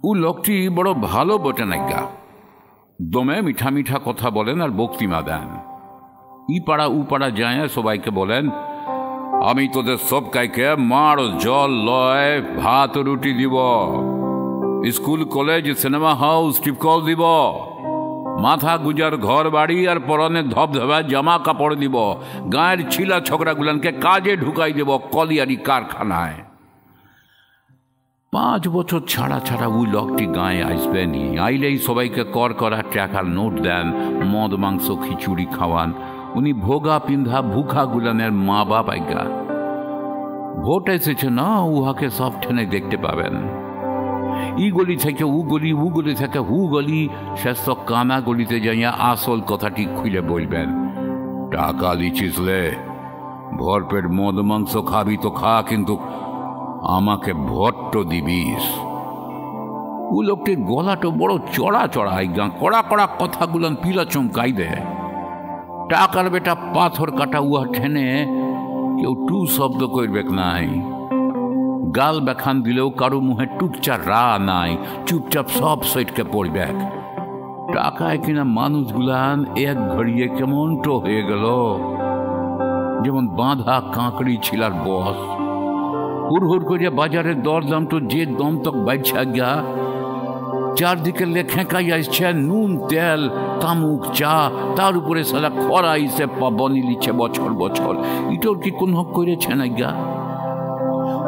ও লোকটি বড় ভালো বটে নাইকা, দমে মিঠা মিঠা কথা বলেন আর বক্তৃতা দেন। ই পাড়া উ পাড়া যায় সবাইকে বলেন, আমি তোদের সব কাইকে মার জল লয় ভাত রুটি দিব, স্কুল কলেজ সিনেমা হাউস টিপকল দিব, মাথা গুজার ঘর বাড়ি আর পরনে ধবধবা জামা কাপড় দিব, গায়ের ছিলা ছোকরাগুলানকে কাজে ঢুকাই দেব কলিয়ারি কারখানায়। 5 বছর ছাড়া ছাড়া ওই লোকটি গায়ে আসবেনি। আইলেই সবাইকে কর করা টাকার নোট দেন, মদ মাংস খিচুড়ি খাওয়ান। উনি ভোগা পিন্ধা ভুখা গুলানের মা বাপ আজ্ঞা। ভোট এসেছে না, উহাকে সব ঠেনে দেখতে পাবেন। ই গলি থেকে উ গলি, উ গলি থেকে হু গলি, শেষ তো কানা গলিতে যাইয়া আসল কথাটি খুলে বলবেন। টাকা দিচ্ছিসলে, ভরপেট মদ মাংস খাবি তো খা, কিন্তু আমাকে ভোট দিবিস। ও লোকটির গলাটা বড় চড়া চড়া, আজ্ঞা কড়া কড়া কথাগুলান পিলা চমকাই দেয়। টাকার বেটা পাথর কাটা উহা ঠেনে কেউ টু শব্দ করবেক নাই। গাল বেখান দিলেও কারো মুহে টুকচা রা নাই, চুপচাপ সব সৈটকে পড়বেক। টাকায় কিনা মানুষগুলান এক ঘড়িয়ে কেমন তো হয়ে গেল, যেমন বাঁধা কাঁকড়ি ছিলার বস। হুড় করে বাজারের দরদাম তো যে দম তক বাড়ছে গিয়া, চারদিকে লেখেঁকাই আসছে নুন তেল তামুক চা, তার উপরে সারা খরা ইসে বনি লিচ্ছে বছর বছর। ইটোর কি কোন হক করেছে না গিয়া?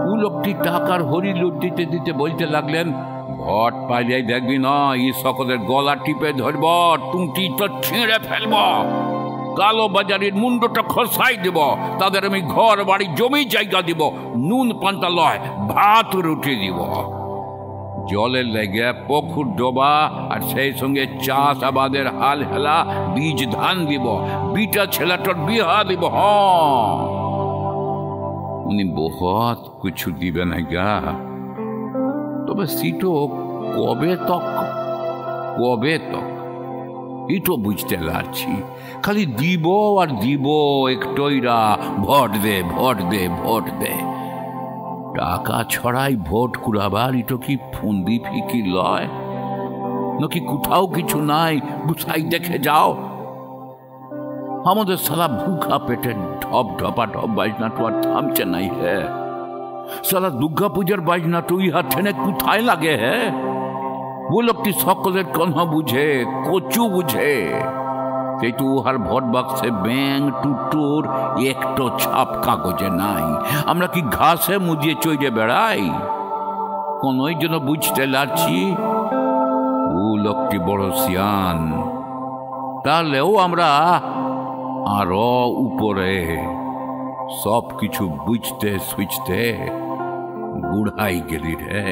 ও লোকটি টাকার হরি লুট দিতে দিতে বলতে লাগলেন, ভোট পাইলেই দেখবি না ই সকলের গলা টিপে ধরব, টুটি তো ছিঁড়ে ফেলব, কালো বাজারের মুন্ডটা খসাই দেব, তাদের আমি ঘর বাড়ি জমি জায়গা দিব, নুন পান্তা লয় ভাত রুটি দিব, জলের লেগে পুকুর ডোবা আর সেই সঙ্গে চাষ আবাদের হাল হেলা বীজ ধান দিব, বিটা ছেলেটার বিহা দিব। উনি বহুত কিছু দিবেন গা, তবে সিটো কবে তক এটো বুঝতে লাগছি। খালি দিব আর দিব একটইরা, ভোট দে ভোট দে ভোট দে। টাকা ছড়াই ভোট কুড়াবার ইটো কি ফন্দি ফিকি লয় নাকি কোথাও কিছু নাই? বুঝাই দেখে যাও, আমাদের সারা ভুখা পেটে ঢপ ঢপা ঢপ বাজনাটু আর থামছে নাই হে। সারা দুর্গা পূজার বাজনাটু ইহা ঠেনে কোথায় লাগে হে? ও লোকটি সকলের কন্হা বুঝে, কচু বুঝে, কিন্তু উহার ভোট বাক্সে ব্যাং টুটুর একটো ছাপ কাগজে নাই। আমরা কি ঘাসে মুজিয়ে চইরে বেড়াই? কোনই যেন বুঝতে লাগছি ও লোকটি বড় সিয়ান, তাহলেও আমরা আরো উপরে সব কিছু বুঝতে সুঝতে বুড়াই গেলি রে,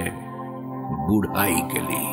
বুড়াই গেলি।